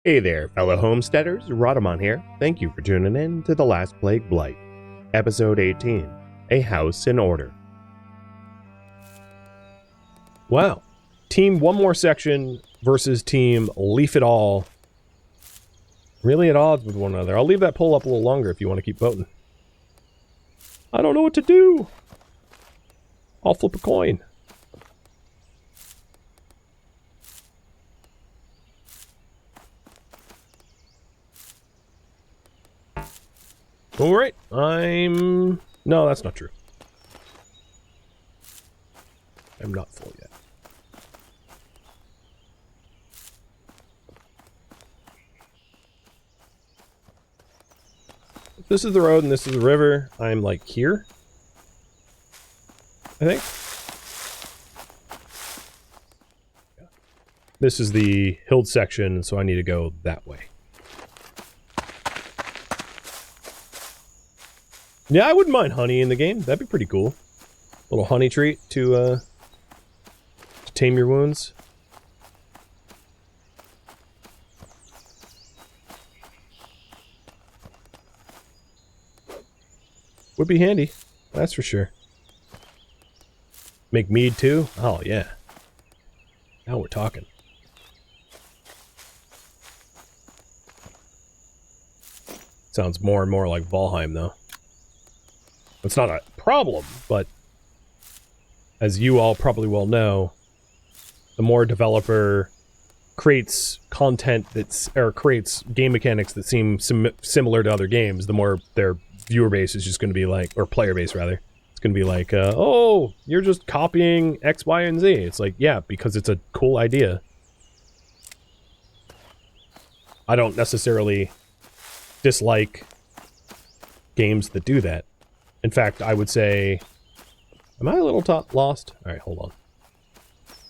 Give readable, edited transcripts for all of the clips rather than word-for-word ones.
Hey there, fellow homesteaders, Rhadamant here. Thank you for tuning in to The Last Plague Blight, Episode 18, A House in Order. Wow. Team One More Section versus Team Leaf It All. Really at odds with one another. I'll leave that poll up a little longer if you want to keep voting. I don't know what to do. I'll flip a coin. Alright, no, that's not true. I'm not full yet. If this is the road and this is the river, I'm like here, I think. Yeah. This is the hilled section, so I need to go that way. Yeah, I wouldn't mind honey in the game. That'd be pretty cool. Little honey treat to tame your wounds. Would be handy, that's for sure. Make mead too? Oh yeah. Now we're talking. Sounds more and more like Valheim though. It's not a problem, but as you all probably well know, the more a developer creates content or creates game mechanics that seem similar to other games, the more their viewer base is just going to be like, or player base rather, it's going to be like, oh, you're just copying X, Y, and Z. It's like, yeah, because it's a cool idea. I don't necessarily dislike games that do that. In fact, I would say... Am I a little lost? Alright, hold on.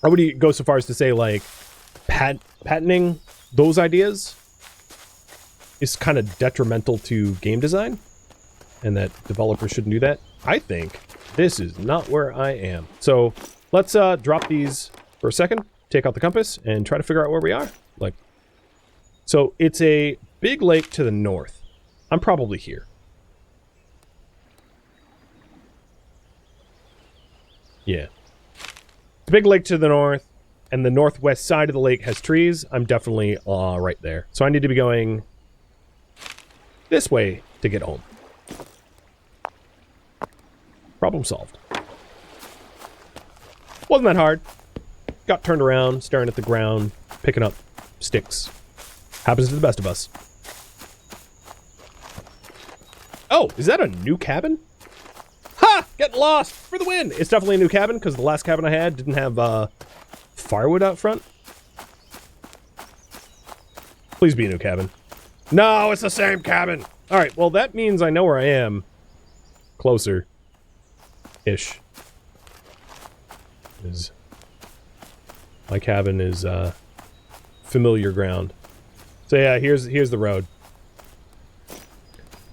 I would go so far as to say, like, patenting those ideas is kind of detrimental to game design, and that developers shouldn't do that. I think this is not where I am. So, let's drop these for a second, take out the compass, and try to figure out where we are. Like, so, it's a big lake to the north. I'm probably here. Yeah. The big lake to the north, and the northwest side of the lake has trees. I'm definitely right there. So I need to be going this way to get home. Problem solved. Wasn't that hard. Got turned around, staring at the ground, picking up sticks. Happens to the best of us. Oh, is that a new cabin? Ha! Getting lost for the win! It's definitely a new cabin, because the last cabin I had didn't have firewood out front. Please be a new cabin. No, it's the same cabin! Alright, well that means I know where I am. Closer-ish. My cabin is familiar ground. So yeah, here's the road.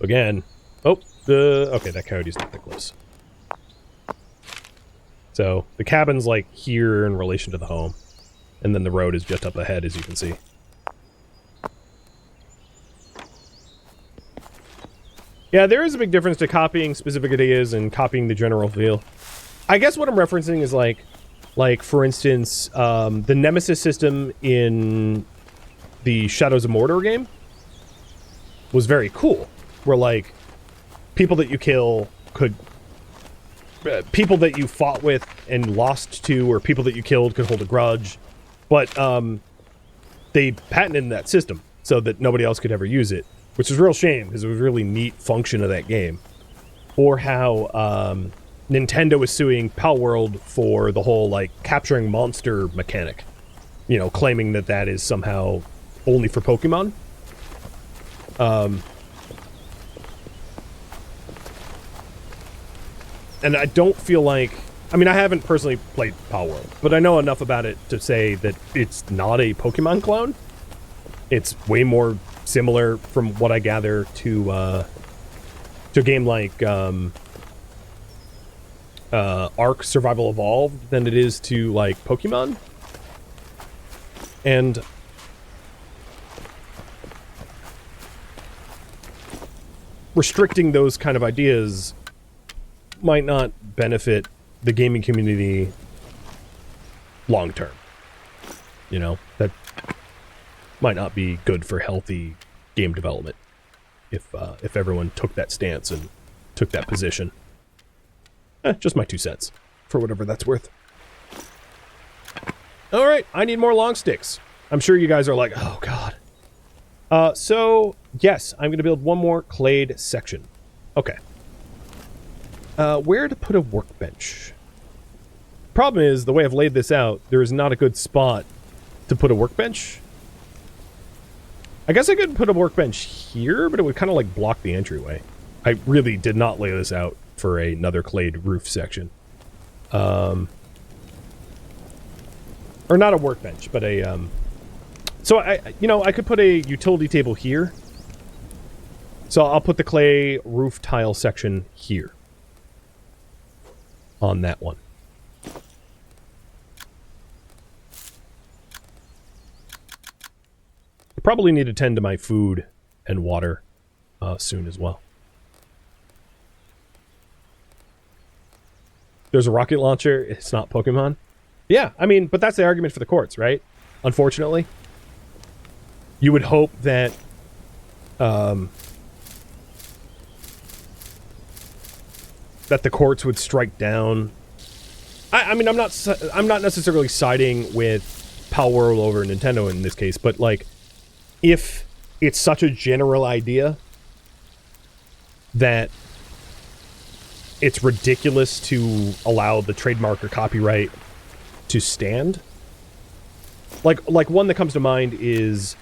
Again. Oh, okay, that coyote's not that close. So, the cabin's like here in relation to the home. And then the road is just up ahead, as you can see. Yeah, there is a big difference to copying specific ideas and copying the general feel. I guess what I'm referencing is like for instance, the Nemesis system in the Shadows of Mordor game was very cool. Where like, people that you kill could... people that you fought with and lost to, or people that you killed could hold a grudge. But, they patented that system so that nobody else could ever use it. Which is a real shame, because it was a really neat function of that game. Or how, Nintendo is suing Palworld for the whole, like, capturing monster mechanic. You know, claiming that that is somehow only for Pokemon. And I don't feel like... I mean, I haven't personally played Palworld, but I know enough about it to say that it's not a Pokemon clone. It's way more similar, from what I gather, to a game like Ark Survival Evolved than it is to, like, Pokemon. And restricting those kind of ideas might not benefit the gaming community long term. You know, that might not be good for healthy game development if everyone took that stance and took that position. Just my 2 cents, for whatever that's worth. Alright, I need more long sticks. I'm sure you guys are like, oh god. So, yes, I'm going to build one more clayed section. Okay. Where to put a workbench? Problem is, the way I've laid this out, there is not a good spot to put a workbench. I guess I could put a workbench here, but it would kind of like block the entryway. I really did not lay this out for another clayed roof section. Or not a workbench, but a, so I could put a utility table here. So I'll put the clay roof tile section here. On that one. I probably need to tend to my food and water soon as well. There's a rocket launcher. It's not Pokemon. Yeah, I mean, but that's the argument for the courts, right? Unfortunately. You would hope that that the courts would strike down. I mean, I'm not necessarily siding with Palworld over Nintendo in this case, but like, if it's such a general idea that it's ridiculous to allow the trademark or copyright to stand, like one that comes to mind is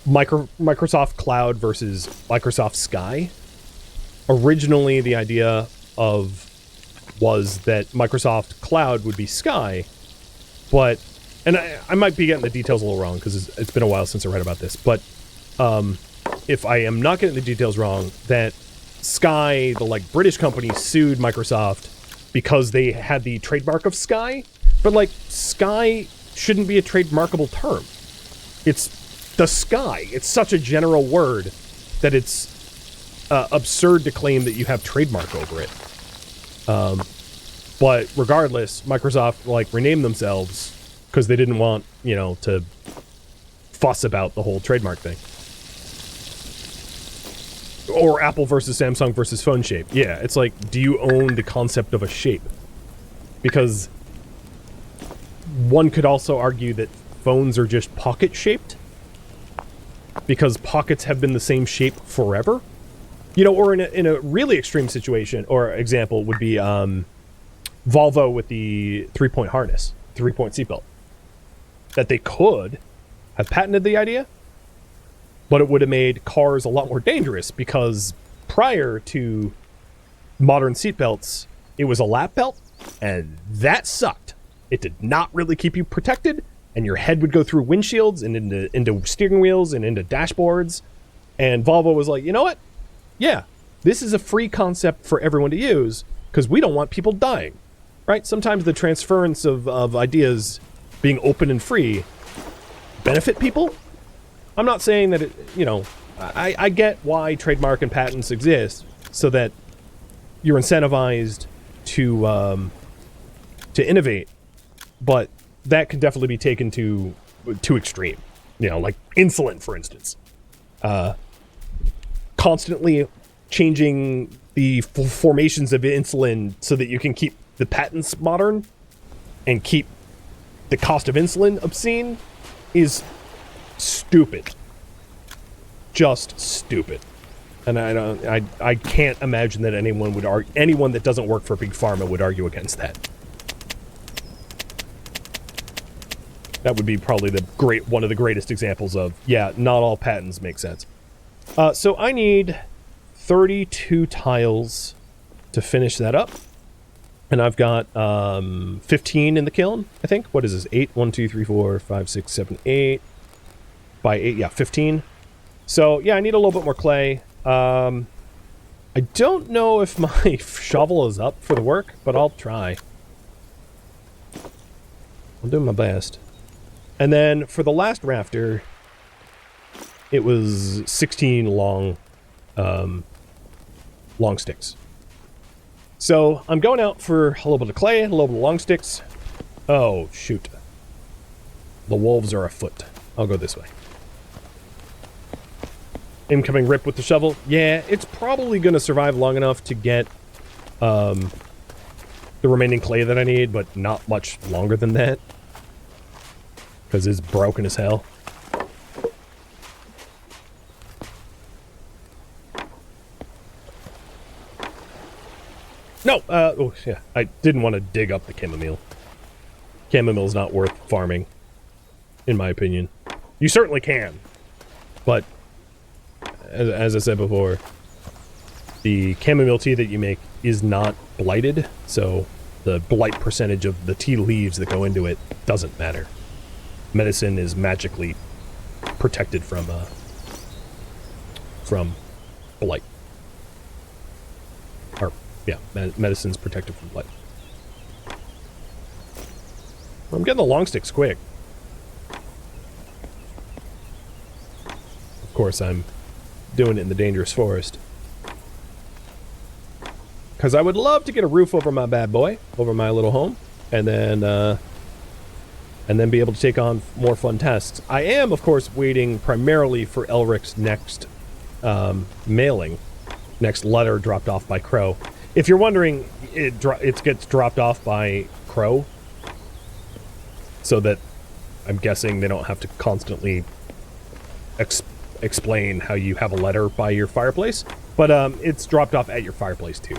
Microsoft Cloud versus Microsoft Sky. Originally, the idea was that Microsoft Cloud would be Sky, but, and I might be getting the details a little wrong because it's been a while since I read about this, but if I am not getting the details wrong, that Sky, the like British company, sued Microsoft because they had the trademark of Sky, but like Sky shouldn't be a trademarkable term. It's the sky. It's such a general word that it's absurd to claim that you have trademark over it. But regardless, Microsoft like renamed themselves because they didn't want, you know, to fuss about the whole trademark thing. Or Apple versus Samsung versus phone shape. Yeah, it's like, do you own the concept of a shape? Because one could also argue that phones are just pocket-shaped. Because pockets have been the same shape forever. You know, or in a really extreme situation, or example, would be Volvo with the 3-point harness, 3-point seatbelt. That they could have patented the idea, but it would have made cars a lot more dangerous because prior to modern seatbelts, it was a lap belt, and that sucked. It did not really keep you protected, and your head would go through windshields and into steering wheels and into dashboards. And Volvo was like, you know what? Yeah, this is a free concept for everyone to use because we don't want people dying, right? Sometimes the transference of ideas being open and free benefit people. I'm not saying that it, you know, I get why trademark and patents exist so that you're incentivized to innovate, but that can definitely be taken to extreme. You know, like insulin, for instance. Constantly changing the formations of insulin so that you can keep the patents modern and keep the cost of insulin obscene is stupid. Just stupid. And I can't imagine that anyone that doesn't work for Big Pharma would argue against that. That would be probably one of the greatest examples of, yeah, not all patents make sense. So I need 32 tiles to finish that up. And I've got 15 in the kiln, I think. What is this? 8? 1, 2, 3, 4, 5, 6, 7, 8. By 8, yeah, 15. So, yeah, I need a little bit more clay. I don't know if my shovel is up for the work, but I'll try. I'm doing my best. And then for the last rafter, it was 16 long sticks. So I'm going out for a little bit of clay, a little bit of long sticks. Oh, shoot. The wolves are afoot. I'll go this way. Incoming rip with the shovel. Yeah, it's probably going to survive long enough to get the remaining clay that I need, but not much longer than that. Because it's broken as hell. No! Oh, yeah. I didn't want to dig up the chamomile. Chamomile's not worth farming, in my opinion. You certainly can. But, as I said before, the chamomile tea that you make is not blighted, so the blight percentage of the tea leaves that go into it doesn't matter. Medicine is magically protected from blight. Or, yeah, medicine's protected from blight. I'm getting the long sticks quick. Of course, I'm doing it in the dangerous forest. Because I would love to get a roof over my bad boy, over my little home, and then be able to take on more fun tests. I am, of course, waiting primarily for Elric's next mailing, next letter dropped off by Crow. If you're wondering, it gets dropped off by Crow, so that I'm guessing they don't have to constantly explain how you have a letter by your fireplace, but it's dropped off at your fireplace too,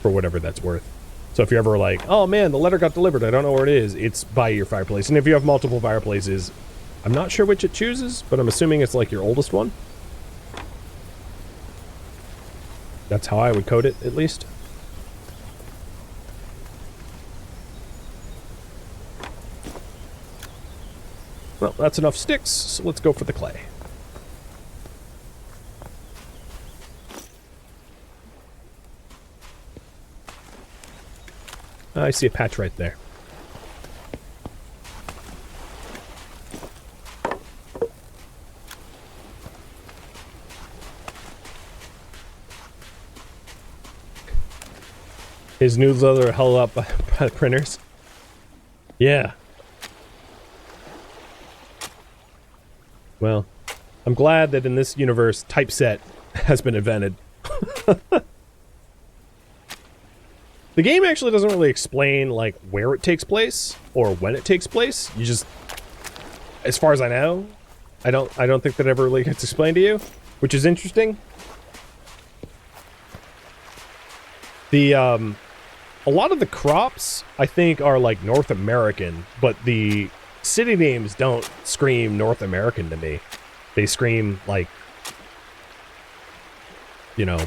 for whatever that's worth. So if you're ever like, oh man, the letter got delivered, I don't know where it is, it's by your fireplace. And if you have multiple fireplaces, I'm not sure which it chooses, but I'm assuming it's like your oldest one. That's how I would code it, at least. Well, that's enough sticks, so let's go for the clay. I see a patch right there. His newsletter held up by printers. Yeah. Well, I'm glad that in this universe, typeset has been invented. The game actually doesn't really explain, like, where it takes place or when it takes place. You just, as far as I know, I don't think that ever really gets explained to you, which is interesting. The a lot of the crops I think are like North American, but the city names don't scream North American to me. They scream like, you know,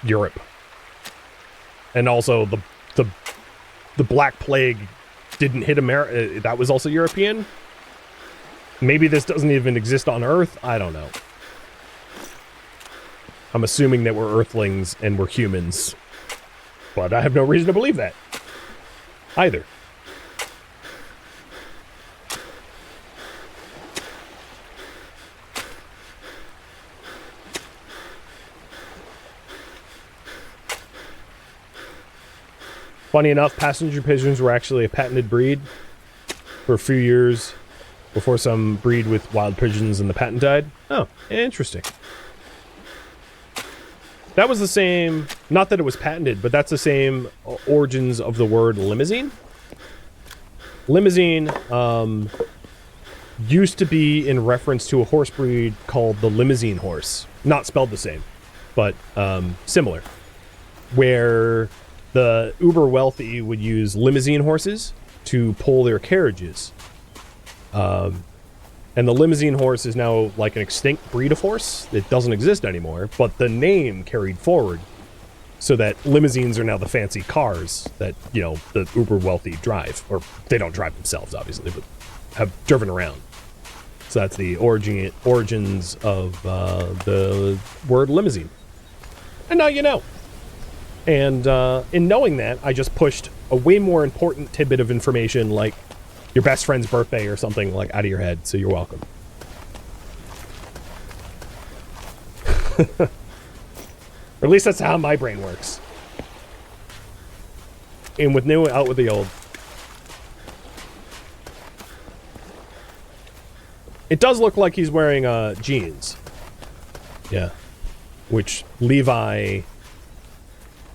Europe. And also the Black Plague didn't hit America. That was also European. Maybe this doesn't even exist on Earth. I don't know. I'm assuming that we're Earthlings and we're humans. But I have no reason to believe that. Either. Funny enough, passenger pigeons were actually a patented breed for a few years before some breed with wild pigeons and the patent died. Oh, interesting. That was the same, not that it was patented, but that's the same origins of the word limousine. Limousine used to be in reference to a horse breed called the limousine horse. Not spelled the same, but similar. Where the uber wealthy would use limousine horses to pull their carriages. And the limousine horse is now like an extinct breed of horse. It doesn't exist anymore, but the name carried forward so that limousines are now the fancy cars that, you know, the uber wealthy drive. Or they don't drive themselves, obviously, but have driven around. So that's the origins of the word limousine. And now you know. And in knowing that, I just pushed a way more important tidbit of information like your best friend's birthday or something like out of your head, so you're welcome. Or at least that's how my brain works. In with new, out with the old. It does look like he's wearing jeans. Yeah. Which Levi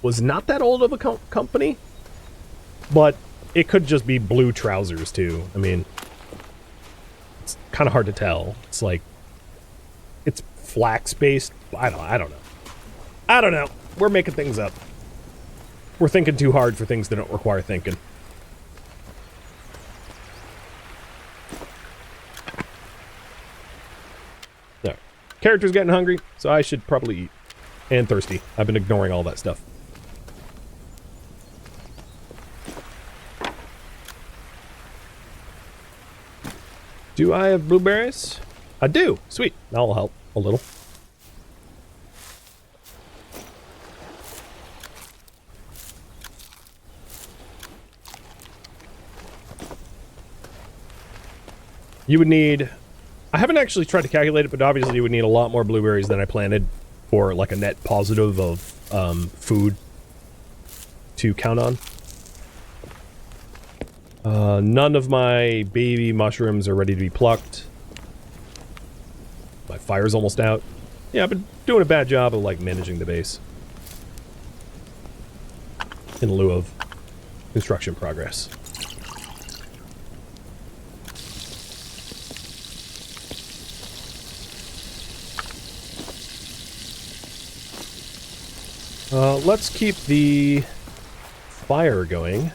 was not that old of a company. But it could just be blue trousers too. I mean, it's kind of hard to tell. It's like, it's flax based. I don't know. I don't know. We're making things up. We're thinking too hard for things that don't require thinking. All right. Character's getting hungry, so I should probably eat. And thirsty. I've been ignoring all that stuff. Do I have blueberries? I do. Sweet. That'll help a little. You would need... I haven't actually tried to calculate it, but obviously you would need a lot more blueberries than I planted for like a net positive of food to count on. None of my baby mushrooms are ready to be plucked. My fire's almost out. Yeah, I've been doing a bad job of like managing the base. In lieu of construction progress. Let's keep the fire going.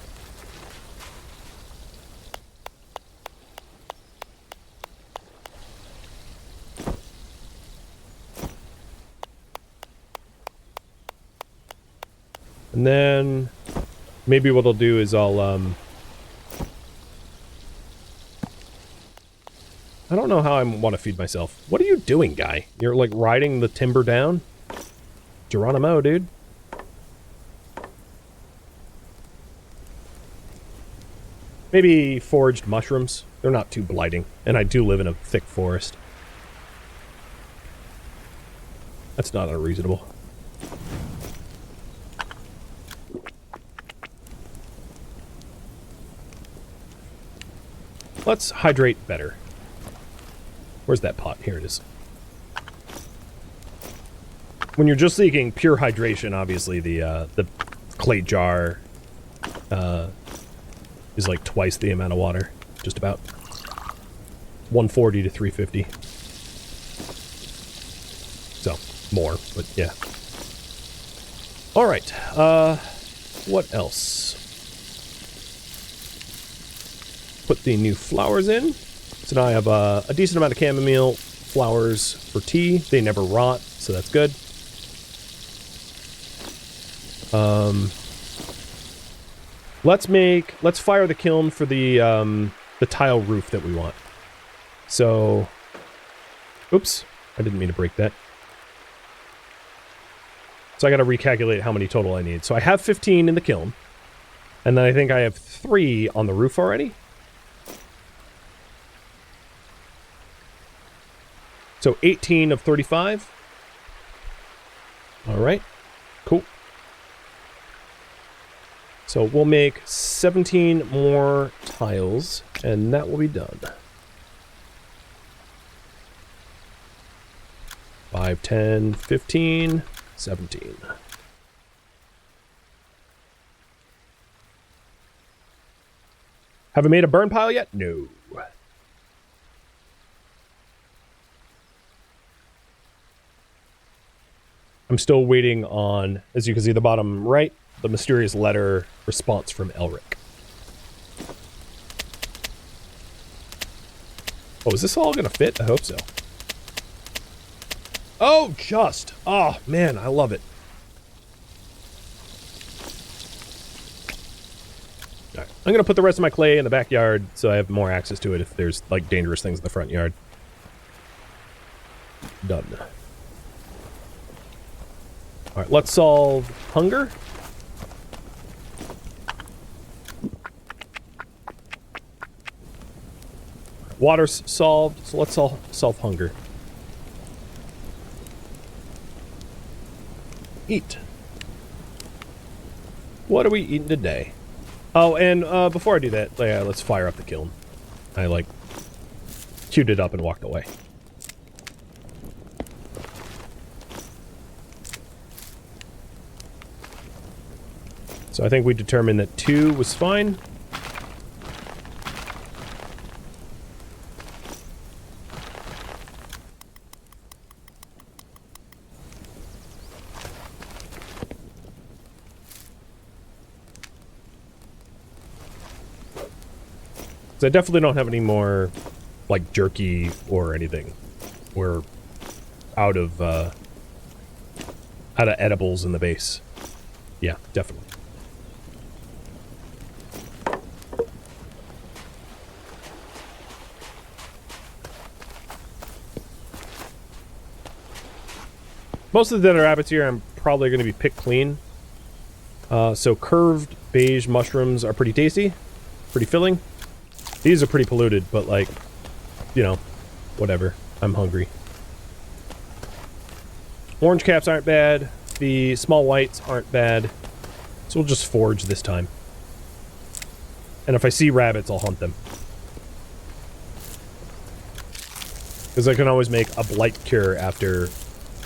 And then maybe what I'll do is I'll I don't know how I want to feed myself. What are you doing, guy? You're like riding the timber down? Geronimo, dude. Maybe foraged mushrooms. They're not too blighting. And I do live in a thick forest. That's not unreasonable. Let's hydrate better. Where's that pot? Here it is. When you're just seeking pure hydration, obviously the clay jar is like twice the amount of water, just about. 140 to 350. So, more, but yeah. Alright, what else? Put the new flowers in. So now I have a decent amount of chamomile flowers for tea. They never rot, so that's good. Let's fire the kiln for the tile roof that we want. So, oops, I didn't mean to break that. So I gotta recalculate how many total I need. So I have 15 in the kiln, and then I think I have 3 on the roof already. So 18 of 35. All right, cool. So we'll make 17 more tiles, and that will be done. 5, 10, 15, 17. Have I made a burn pile yet? No. I'm still waiting on, as you can see at the bottom right, the mysterious letter response from Elric. Oh, is this all gonna fit? I hope so. Oh, just! Oh, man, I love it. Alright, I'm gonna put the rest of my clay in the backyard so I have more access to it if there's, like, dangerous things in the front yard. Done. Alright, let's solve hunger. Water's solved, so let's solve hunger. eat. What are we eating today? Oh, and before I do that, let's fire up the kiln. I, like, queued it up and walked away. So I think we determined that 2 was fine. I definitely don't have any more, like, jerky or anything. We're out of edibles in the base. Yeah, definitely. Most of the dead rabbits here I'm probably going to be picked clean. So curved beige mushrooms are pretty tasty, pretty filling. These are pretty polluted, but, like, you know, whatever. I'm hungry. Orange caps aren't bad. The small whites aren't bad. So we'll just forage this time. And if I see rabbits, I'll hunt them. Because I can always make a blight cure after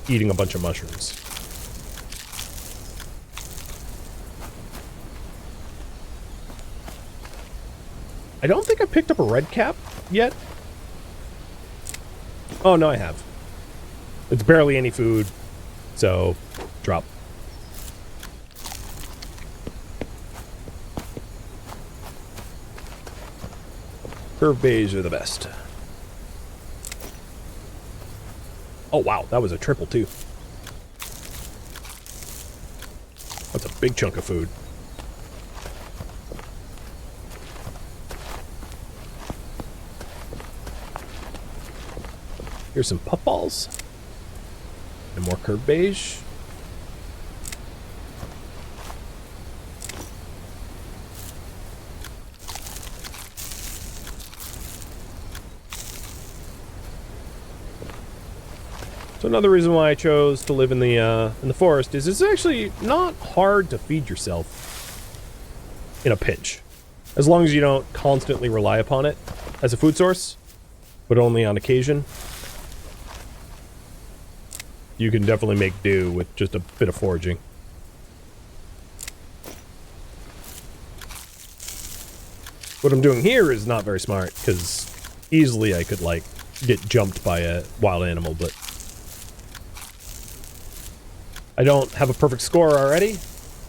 eating a bunch of mushrooms. I don't think I picked up a red cap yet. Oh, no, I have. It's barely any food, so drop. Curved beige are the best. Oh, wow, that was a triple, too. That's a big chunk of food. Here's some puffballs. And more curved beige. So another reason why I chose to live in the forest is it's actually not hard to feed yourself in a pinch. As long as you don't constantly rely upon it as a food source, but only on occasion. You can definitely make do with just a bit of foraging. What I'm doing here is not very smart, because easily I could, like, get jumped by a wild animal, but I don't have a perfect score already,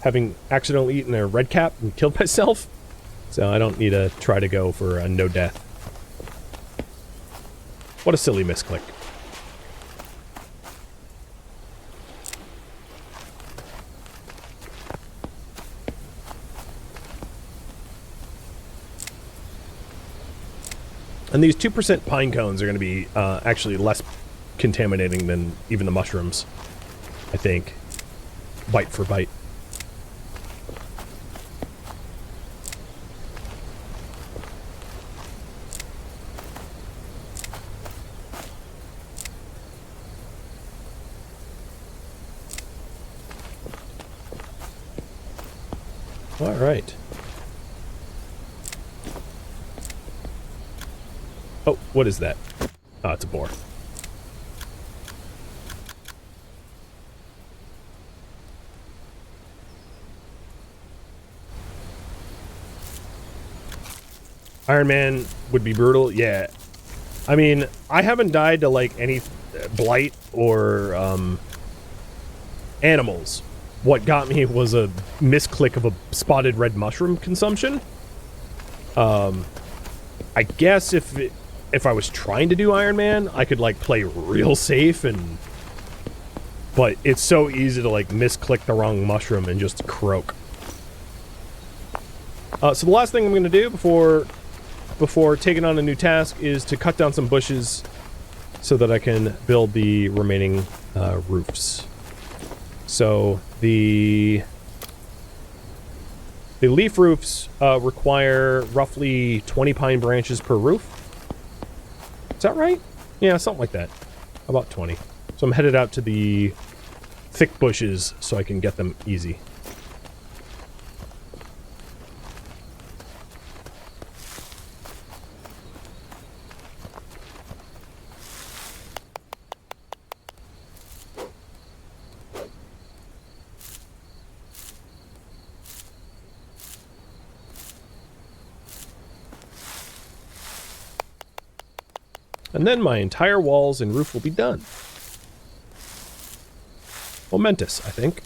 having accidentally eaten a red cap and killed myself, so I don't need to try to go for a no death. What a silly misclick. And these 2% pine cones are going to be actually less contaminating than even the mushrooms, I think. Bite for bite. All right. Oh, what is that? Oh, it's a boar. Iron Man would be brutal, yeah. I mean, I haven't died to, like, any blight or animals. What got me was a misclick of a spotted red mushroom consumption. I guess if I was trying to do Iron Man, I could, like, play real safe and... But it's so easy to, like, misclick the wrong mushroom and just croak. So the last thing I'm going to do before taking on a new task is to cut down some bushes so that I can build the remaining roofs. So the leaf roofs require roughly 20 pine branches per roof. Is that right? Yeah, something like that. About 20. So I'm headed out to the thick bushes so I can get them easy. And then my entire walls and roof will be done. Momentous, I think.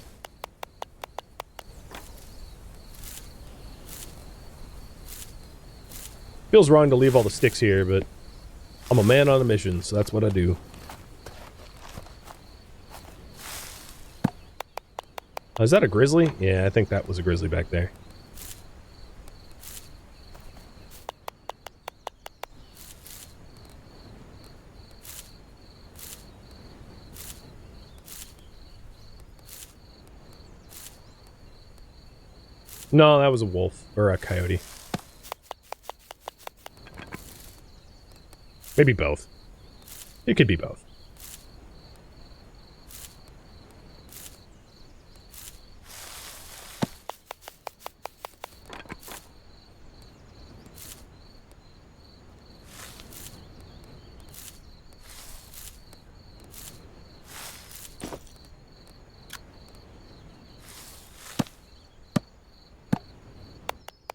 Feels wrong to leave all the sticks here, but I'm a man on a mission, so that's what I do. Is that a grizzly? Yeah, I think that was a grizzly back there. No, that was a wolf, or a coyote. Maybe both. It could be both.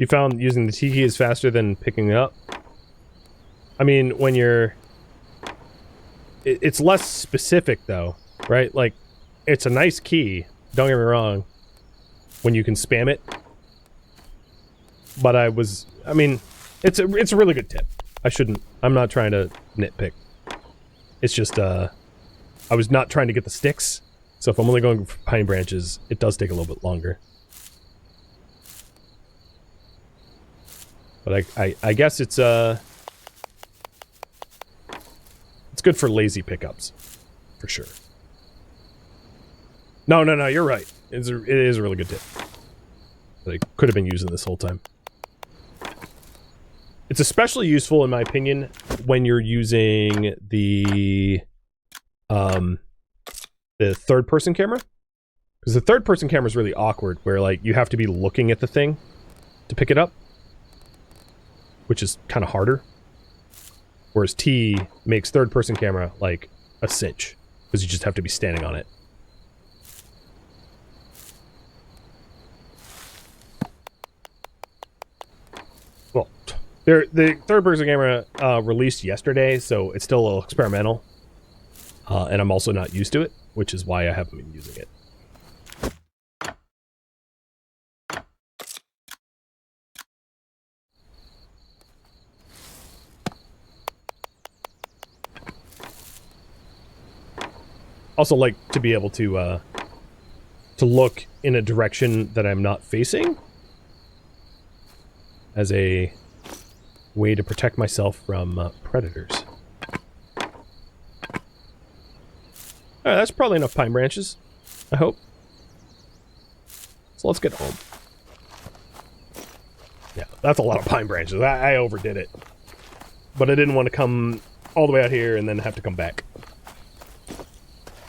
You found using the T key is faster than picking it up? I mean, when you're... It's less specific, though, right? Like, it's a nice key, don't get me wrong, when you can spam it. But I mean, it's a really good tip. I'm not trying to nitpick. It's just, I was not trying to get the sticks, so if I'm only going for pine branches, it does take a little bit longer. But I guess it's good for lazy pickups, for sure. No, you're right. It is a really good tip. That I could have been using this whole time. It's especially useful, in my opinion, when you're using the third-person camera. Because the third-person camera is really awkward, where, like, you have to be looking at the thing to pick it up, which is kind of harder. Whereas T makes third-person camera, like, a cinch, because you just have to be standing on it. Well, the third-person camera released yesterday, so it's still a little experimental. And I'm also not used to it, which is why I haven't been using it. Also like to be able to look in a direction that I'm not facing as a way to protect myself from predators. Alright, that's probably enough pine branches, I hope. So let's get home. Yeah, that's a lot of pine branches. I overdid it. But I didn't want to come all the way out here and then have to come back.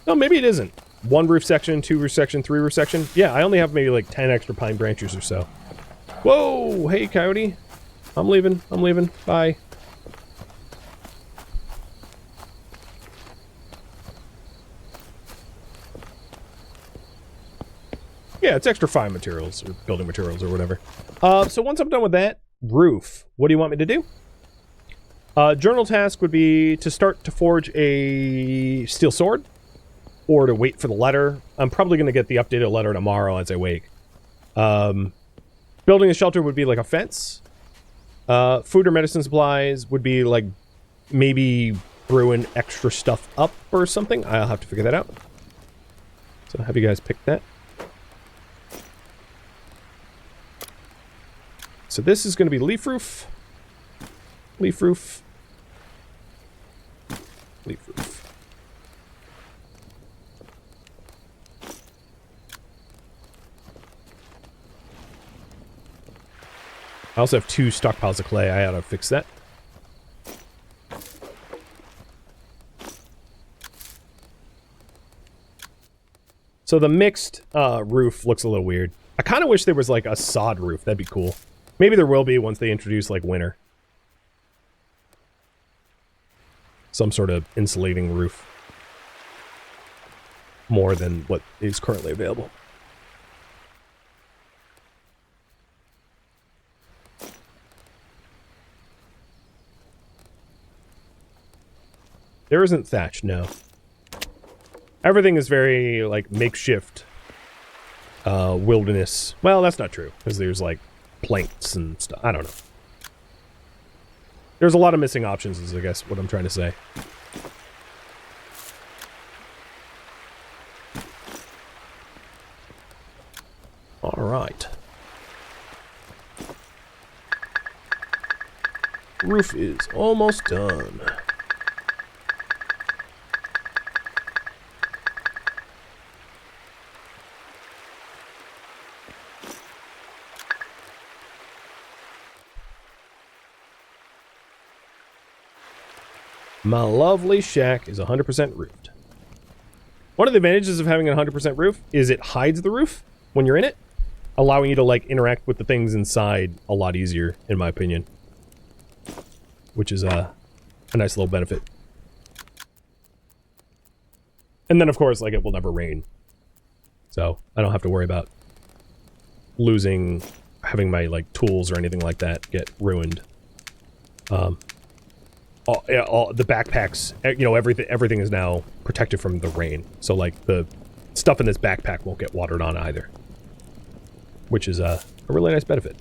No, maybe it isn't. 1 roof section, 2 roof section, 3 roof section. Yeah, I only have maybe like 10 extra pine branches or so. Whoa! Hey, coyote. I'm leaving. Bye. Yeah, it's extra fine materials, or building materials, or whatever. So once I'm done with that, roof. What do you want me to do? Journal task would be to start to forge a steel sword, or to wait for the letter. I'm probably going to get the updated letter tomorrow as I wake. Building a shelter would be like a fence. Food or medicine supplies would be like maybe brewing extra stuff up or something. I'll have to figure that out. So have you guys picked that? So this is going to be leaf roof. Leaf roof. Leaf roof. I also have 2 stockpiles of clay. I ought to fix that. So the mixed roof looks a little weird. I kind of wish there was like a sod roof. That'd be cool. Maybe there will be once they introduce like winter. Some sort of insulating roof. More than what is currently available. There isn't thatch, no. Everything is very, like, makeshift wilderness. Well, that's not true, because there's, like, planks and stuff. I don't know. There's a lot of missing options, is I guess what I'm trying to say. Alright. Roof is almost done. My lovely shack is 100% roofed. One of the advantages of having a 100% roof is it hides the roof when you're in it, allowing you to, like, interact with the things inside a lot easier, in my opinion. Which is a nice little benefit. And then, of course, like, it will never rain. So, I don't have to worry about losing, having my, like, tools or anything like that get ruined. All the backpacks, you know, everything is now protected from the rain. So, like, the stuff in this backpack won't get watered on either. Which is a really nice benefit.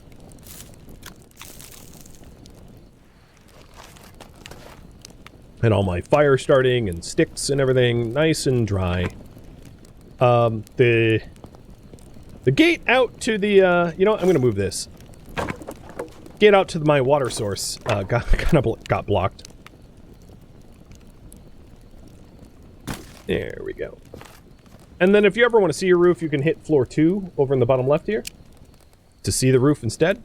And all my fire starting and sticks and everything nice and dry. The gate out to the, you know what, I'm gonna move this. Gate out to my water source, got blocked. There we go. And then if you ever want to see your roof, you can hit floor 2 over in the bottom left here to see the roof instead.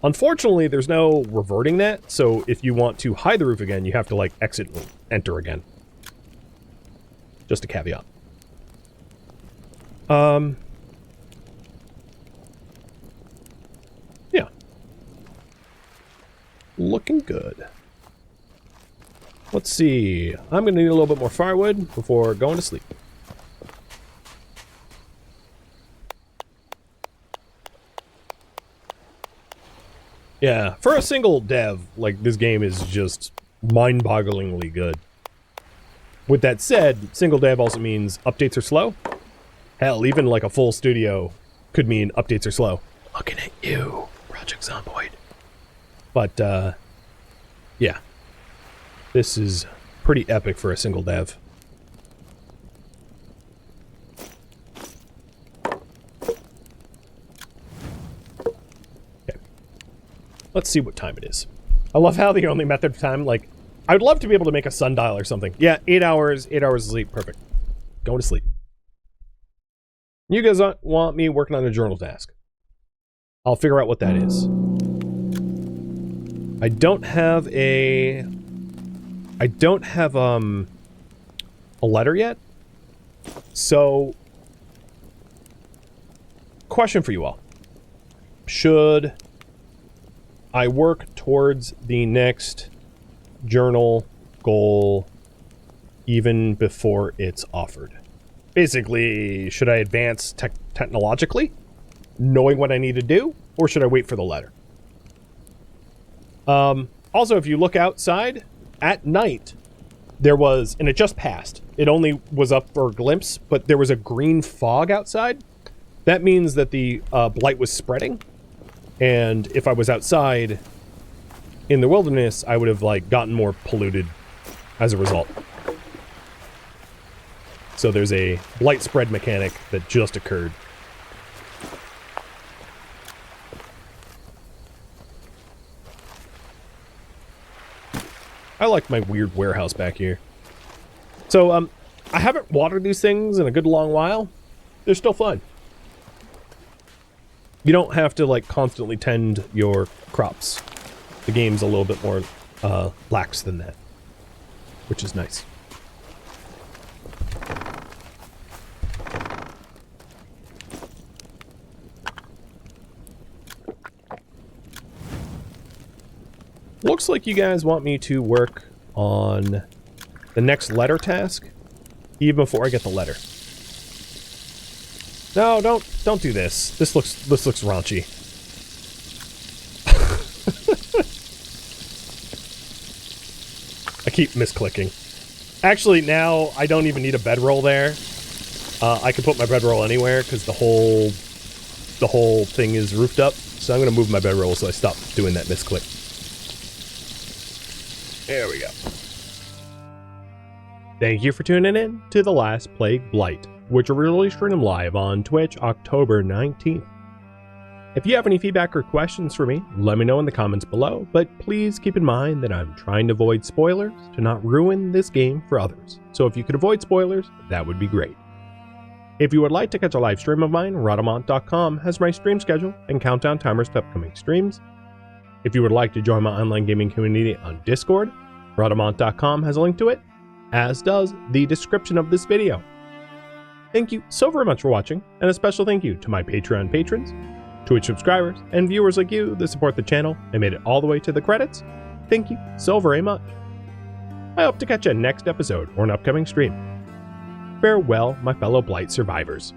Unfortunately, there's no reverting that, so if you want to hide the roof again, you have to, like, exit and enter again. Just a caveat. Yeah. Looking good. Let's see. I'm going to need a little bit more firewood before going to sleep. Yeah, for a single dev, like, this game is just mind-bogglingly good. With that said, single dev also means updates are slow. Hell, even, like, a full studio could mean updates are slow. Looking at you, Project Zomboid. But, yeah. This is pretty epic for a single dev. Let's see what time it is. I love how the only method of time, like, I would love to be able to make a sundial or something. Yeah, 8 hours of sleep, perfect. Going to sleep. You guys want me working on a journal task. I'll figure out what that is. I don't have a letter yet. So, question for you all. Should I work towards the next journal goal even before it's offered? Basically, should I advance technologically, knowing what I need to do, or should I wait for the letter? Also, if you look outside, at night, there was, and it just passed, it only was up for a glimpse, but there was a green fog outside. That means that the blight was spreading. And if I was outside in the wilderness, I would have, like, gotten more polluted as a result. So there's a blight spread mechanic that just occurred. I like my weird warehouse back here. So, I haven't watered these things in a good long while. They're still fine. You don't have to, like, constantly tend your crops. The game's a little bit more lax than that, which is nice. Looks like you guys want me to work on the next letter task, even before I get the letter. No, don't do this. This looks raunchy. I keep misclicking. Actually, now I don't even need a bedroll there. I can put my bedroll anywhere because the whole thing is roofed up. So I'm gonna move my bedroll so I stop doing that misclick. There we go. Thank you for tuning in to The Last Plague Blight, which will release stream live on Twitch October 19th. If you have any feedback or questions for me, let me know in the comments below, but please keep in mind that I'm trying to avoid spoilers to not ruin this game for others. So if you could avoid spoilers, that would be great. If you would like to catch a live stream of mine, Rhadamant.com has my stream schedule and countdown timers to upcoming streams. If you would like to join my online gaming community on Discord, Rhadamant.com has a link to it, as does the description of this video. Thank you so very much for watching, and a special thank you to my Patreon patrons, Twitch subscribers, and viewers like you that support the channel and made it all the way to the credits. Thank you so very much. I hope to catch you next episode or an upcoming stream. Farewell, my fellow Blight survivors.